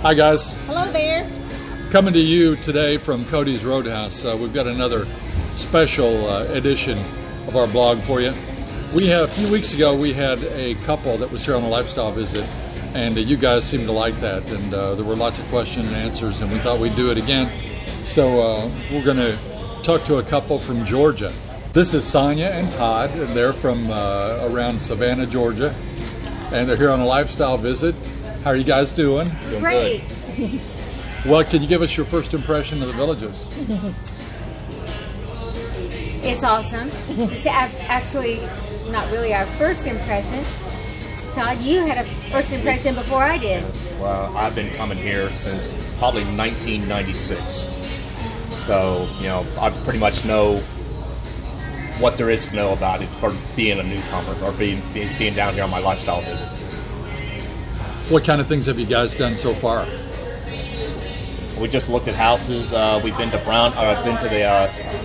Hi guys. Hello there. Coming to you today from Cody's Roadhouse. We've got another special edition of our blog for you. A few weeks ago we had a couple that was here on a lifestyle visit, and you guys seemed to like that, and there were lots of questions and answers, and we thought we'd do it again. So we're going to talk to a couple from Georgia. This is Sonia and Todd, and they're from around Savannah, Georgia, and they're here on a lifestyle visit. How are you guys doing? Doing great. Good. Well, can you give us your first impression of the villages? It's awesome. It's actually not really our first impression. Todd, you had a first impression before I did. Well, I've been coming here since probably 1996. So, I pretty much know what there is to know about it for being a newcomer or being down here on my lifestyle visit. What kind of things have you guys done so far? We just looked at houses. We've been to the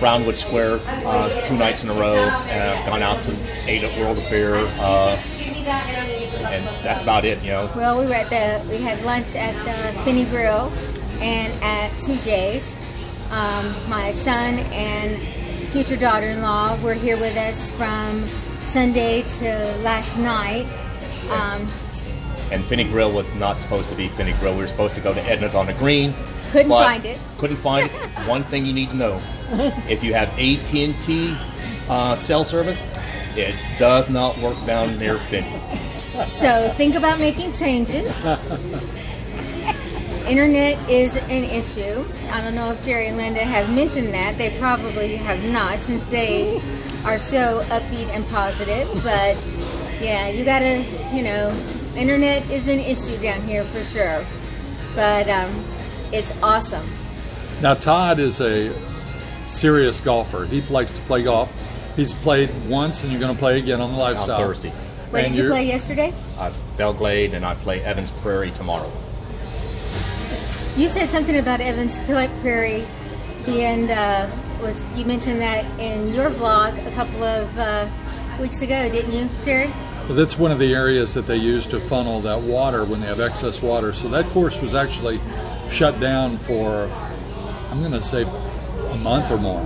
Brownwood Square 2 nights in a row, and gone out to ate at World of Beer, and that's about it. Well, we had lunch at the Finney Grill and at 2J's. My son and future daughter-in-law were here with us from Sunday to last night. And Finney Grill was not supposed to be Finney Grill. We were supposed to go to Edna's on the Green. Couldn't find it. One thing you need to know: if you have AT&T cell service, it does not work down near Finney. So think about making changes. Internet is an issue. I don't know if Jerry and Linda have mentioned that. They probably have not, since they are so upbeat and positive. But yeah, you gotta, internet is an issue down here for sure. But it's awesome. Now, Todd is a serious golfer. He likes to play golf. He's played once, and you're going to play again on the lifestyle. On Thursday. Where did you play yesterday? Belglade, and I play Evans Prairie tomorrow. You said something about Evans Prairie, and you mentioned that in your vlog a couple of weeks ago, didn't you, Jerry? Well, that's one of the areas that they use to funnel that water when they have excess water. So that course was actually shut down for, I'm going to say, a month or more.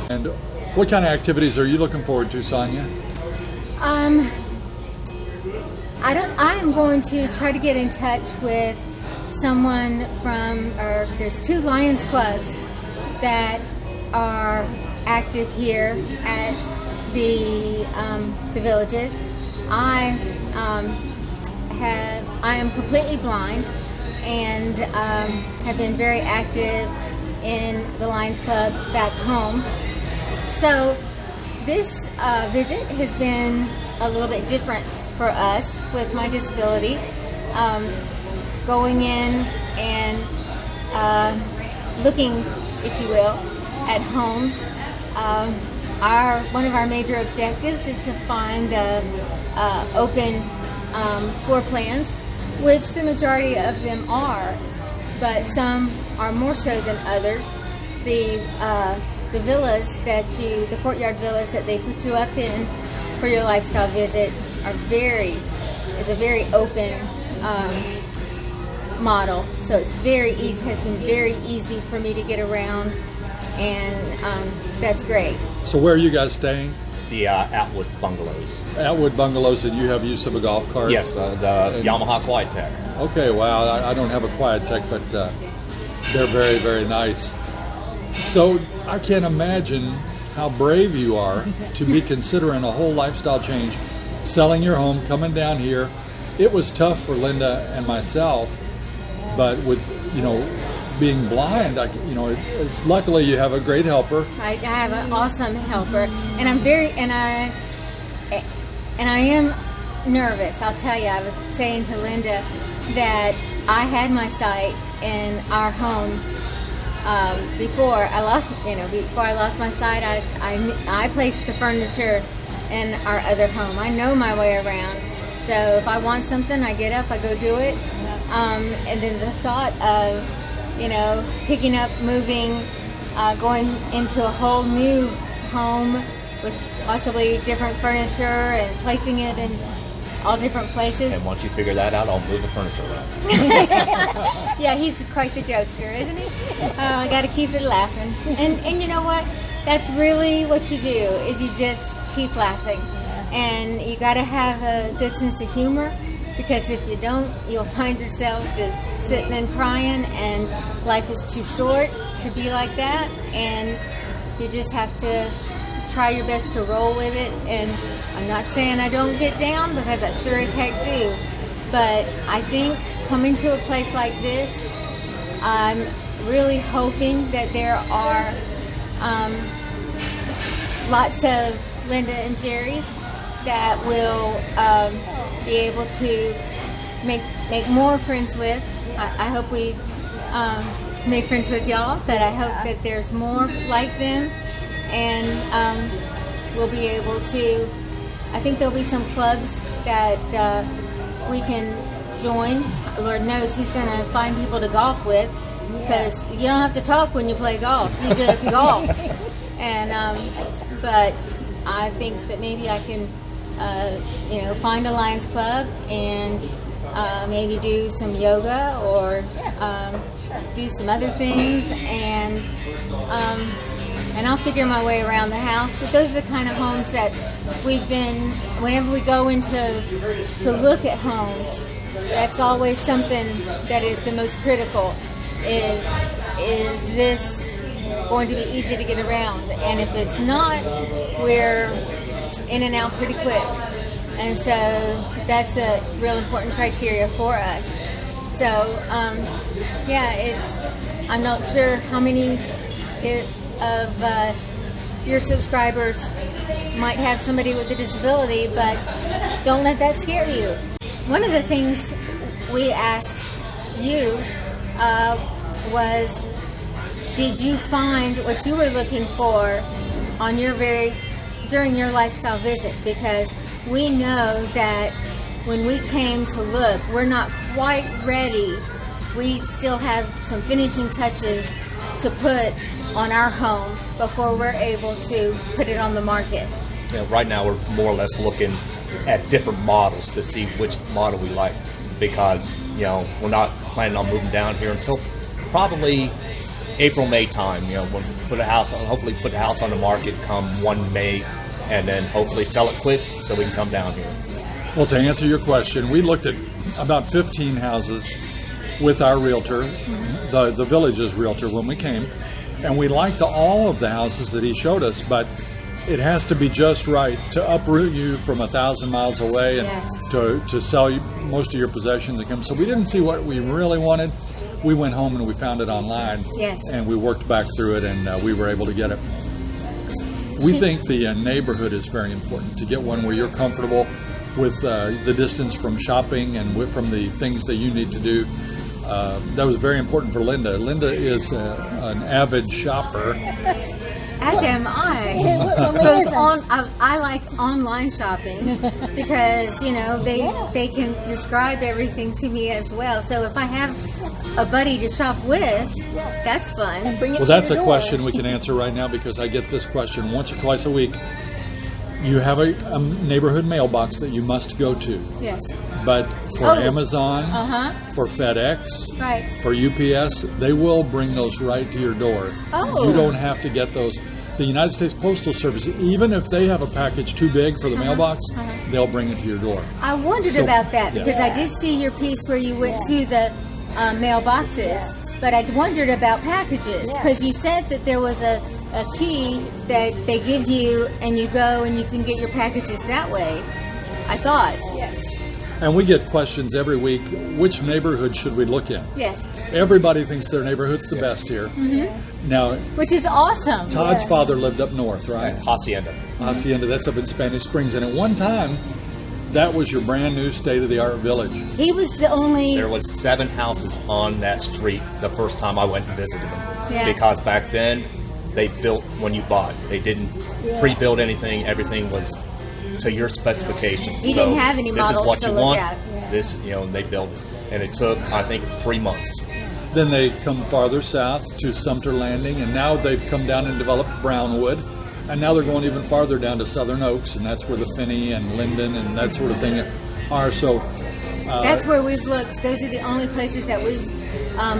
And what kind of activities are you looking forward to, Sonia? I am going to try to get in touch with someone there's 2 Lions clubs that are active here at the villages. I am completely blind and have been very active in the Lions Club back home. So this visit has been a little bit different for us with my disability. Going in and looking, if you will, at homes. One of our major objectives is to find open floor plans, which the majority of them are, but some are more so than others. The villas the courtyard villas that they put you up in for your lifestyle visit is a very open model, so it's very easy. Has been very easy for me to get around, and that's great. So where are you guys staying? The Atwood Bungalows. Atwood Bungalows, and you have use of a golf cart? Yes, the Yamaha Quiet Tech. Okay, wow. I don't have a Quiet Tech, but they're very, very nice. So I can't imagine how brave you are to be considering a whole lifestyle change, selling your home, coming down here. It was tough for Linda and myself, but with, being blind, it's luckily you have a great helper. I have an awesome helper, and I am nervous. I'll tell you, I was saying to Linda that I had my sight in our home before I lost my sight. I placed the furniture in our other home. I know my way around. So if I want something, I get up, I go do it, and then the thought of picking up, moving, going into a whole new home with possibly different furniture and placing it in all different places. And once you figure that out, I'll move the furniture around. Yeah, he's quite the jokester, isn't he? I got to keep it laughing. And you know what? That's really what you do, is you just keep laughing. And you got to have a good sense of humor, because if you don't, you'll find yourself just sitting and crying, and life is too short to be like that. And you just have to try your best to roll with it. And I'm not saying I don't get down, because I sure as heck do. But I think coming to a place like this, I'm really hoping that there are lots of Linda and Jerry's that will be able to make more friends with. I hope we've made friends with y'all, but I hope that there's more like them, and we'll be able to. I think there'll be some clubs that we can join. Lord knows he's going to find people to golf with, because you don't have to talk when you play golf. You just golf. And but I think that maybe I can, find a Lions Club and maybe do some yoga, or do some other things, and I'll figure my way around the house. But those are the kind of homes that we've been. Whenever we go into to look at homes, that's always something that is the most critical. Is this going to be easy to get around? And if it's not, we're in and out pretty quick. And so that's a real important criteria for us. So I'm not sure how many of your subscribers might have somebody with a disability, but don't let that scare you. One of the things we asked you was, did you find what you were looking for on during your lifestyle visit? Because we know that when we came to look, we're not quite ready. We still have some finishing touches to put on our home before we're able to put it on the market. Yeah, right now we're more or less looking at different models to see which model we like, because we're not planning on moving down here until probably April, May time. We'll hopefully put the house on the market come 1 May, and then hopefully sell it quick so we can come down here. Well, to answer your question, we looked at about 15 houses with our realtor, the village's realtor, when we came, and we liked all of the houses that he showed us, but it has to be just right to uproot you from 1,000 miles away and to sell you most of your possessions and come. So we didn't see what we really wanted. We went home and we found it online, and we worked back through it, and we were able to get it. We think the neighborhood is very important, to get one where you're comfortable with the distance from shopping and from the things that you need to do. That was very important for Linda. Linda is an avid shopper. As am I. I like online shopping because they can describe everything to me as well. So if I have a buddy to shop with, that's fun. Well, that's a question we can answer right now, because I get this question once or twice a week. You have a neighborhood mailbox that you must go to. Yes. But for Amazon, for FedEx, for UPS, they will bring those right to your door. You don't have to get those. The United States Postal Service, even if they have a package too big for the mailbox, they'll bring it to your door. I wondered about that, because I did see your piece where you went to the mailboxes, but I wondered about packages, because you said that there was a key that they give you, and you go and you can get your packages that way, I thought. Yes. And we get questions every week, which neighborhood should we look in? Yes. Everybody thinks their neighborhood's the best here. Now, which is awesome. Todd's father lived up north, right? Hacienda. Hacienda, that's up in Spanish Springs. And at one time, that was your brand new state-of-the-art village. He was the only... There was 7 houses on that street the first time I went and visited them. Yeah. Because back then, they built when you bought. They didn't pre-build anything. Everything was to your specifications. You didn't have any models This is what to you look want. at. This, they built it. And it took, I think, 3 months. Then they come farther south to Sumter Landing, and now they've come down and developed Brownwood. And now they're going even farther down to Southern Oaks, and that's where the Finney and Linden and that sort of thing. are. So That's where we've looked. Those are the only places that we've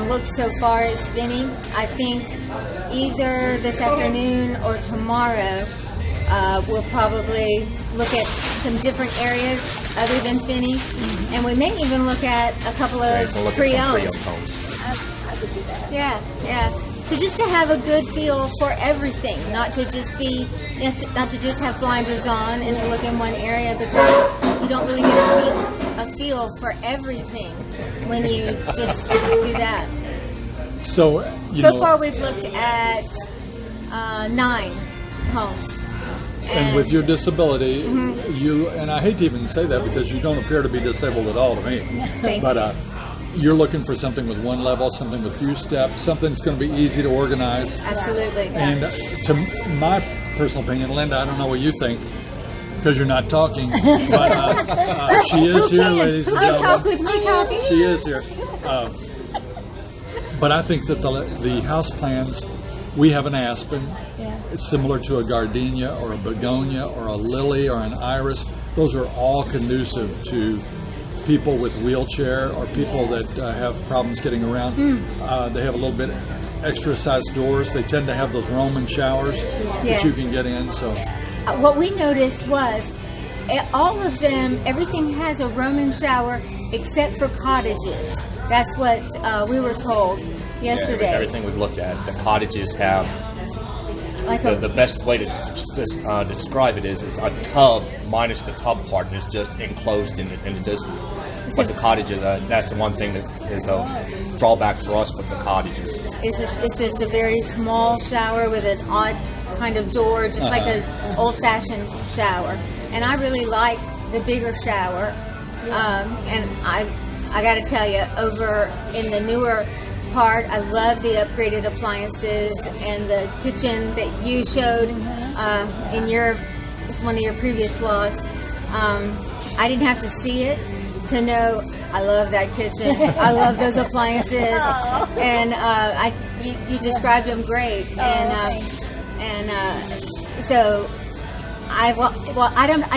looked so far as Finney. I think either this afternoon or tomorrow we'll probably look at some different areas other than Finney, and we may even look at a couple of We'll look at some pre-owned. pre-owned homes. I could do that. Yeah. To have a good feel for everything, not to just have blinders on and to look in one area, because you don't really get a feel for everything when you just do that. so Far, we've looked at 9 homes. and with your disability, you, and I hate to even say that because you don't appear to be disabled at all to me, Thank but you're looking for something with one level, something with few steps, something that's going to be easy to organize. Absolutely. And to my personal opinion, Linda, I don't know what you think because you're not talking, but she is here, ladies and Oh, gentlemen. talk with me talking. She is here. But I think that the house plans, we have an aspen. It's similar to a gardenia or a begonia or a lily or an iris. Those are all conducive to people with wheelchair or people that have problems getting around. They have a little bit extra sized doors. They tend to have those Roman showers that you can get in. So What we noticed was all of them, everything has a Roman shower except for cottages. That's what we were told yesterday. Everything we've looked at, the cottages have Like the best way to describe it is a tub minus the tub part, and it's just enclosed in it, and it just. So- But the cottages, that's the one thing that is a drawback for us with the cottages. Is this a very small shower with an odd kind of door, just like an old-fashioned shower? And I really like the bigger shower. And I got to tell you, over in the newer part, I love the upgraded appliances and the kitchen that you showed in one of your previous blogs. I didn't have to see it to know I love that kitchen. I love those appliances, and you described them great. So I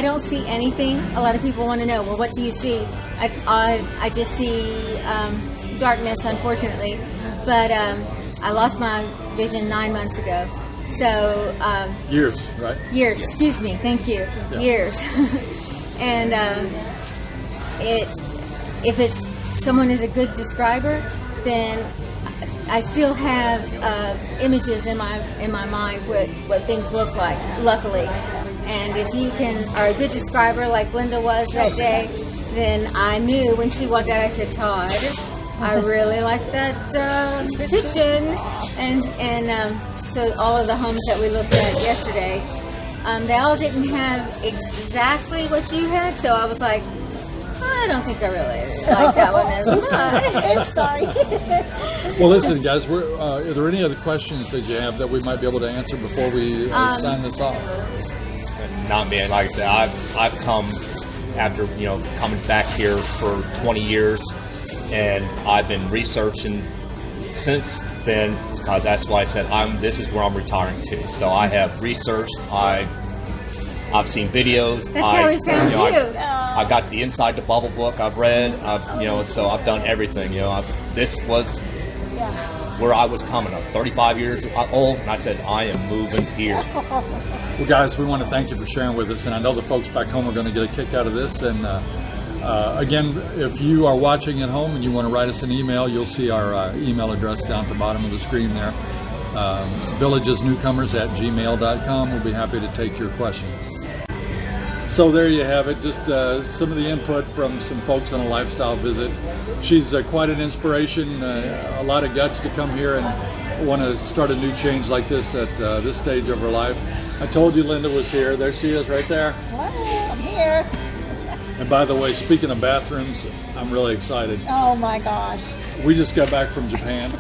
don't see anything. A lot of people want to know, well, what do you see? I just see darkness, unfortunately. But I lost my vision 9 months ago. So years, right? years. Excuse me. Thank you. Yeah. Years. And if it's someone is a good describer, then I still have images in my mind what things look like. Luckily, and if you are a good describer like Linda was that day, then I knew when she walked out. I said, Todd, I really like that kitchen, and so all of the homes that we looked at yesterday, they all didn't have exactly what you had. So I was like, I don't think I really like that one as much. I'm sorry. Well, listen, guys, are there any other questions that you have that we might be able to answer before we sign this off? Not me. Like I said, I've come after coming back here for 20 years, and I've been researching since then, because that's why I said this is where I'm retiring to. So I have researched. I've seen videos. That's how we found you. I got the Inside the Bubble book. I've read. So I've done everything. This was where I was coming. I was 35 years old, and I said, I am moving here. Well, guys, we want to thank you for sharing with us, and I know the folks back home are going to get a kick out of this. And again, if you are watching at home and you want to write us an email, you'll see our email address down at the bottom of the screen there. villagesnewcomers@gmail.com. We'll be happy to take your questions. So there you have it, just some of the input from some folks on a lifestyle visit. She's quite an inspiration, a lot of guts to come here and want to start a new change like this at this stage of her life. I told you Linda was here. There she is right there. I'm here. And by the way, speaking of bathrooms, I'm really excited. Oh my gosh. We just got back from Japan.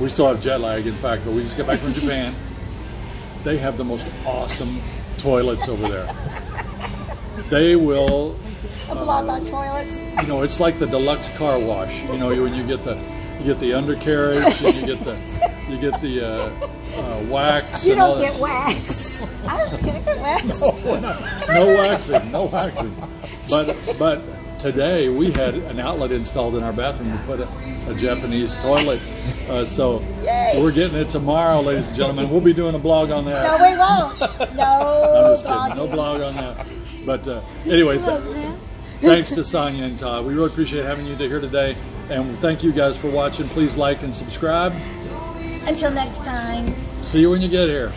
We still have jet lag, in fact, but we just got back from Japan. They have the most awesome toilets over there. They will A blog on toilets. it's like the deluxe car wash. When you get the You get the undercarriage, and you get the wax. You and all don't that. get waxed. I don't get waxed. No waxing. But today we had an outlet installed in our bathroom. We put a Japanese toilet. So Yay. we're getting it tomorrow, ladies and gentlemen. We'll be doing a blog on that. No, we won't. No, I'm just kidding. No doggy. blog on that. But anyway, thanks to Sonia and Todd. We really appreciate having you here today. And thank you guys for watching. Please like and subscribe. Until next time. See you when you get here.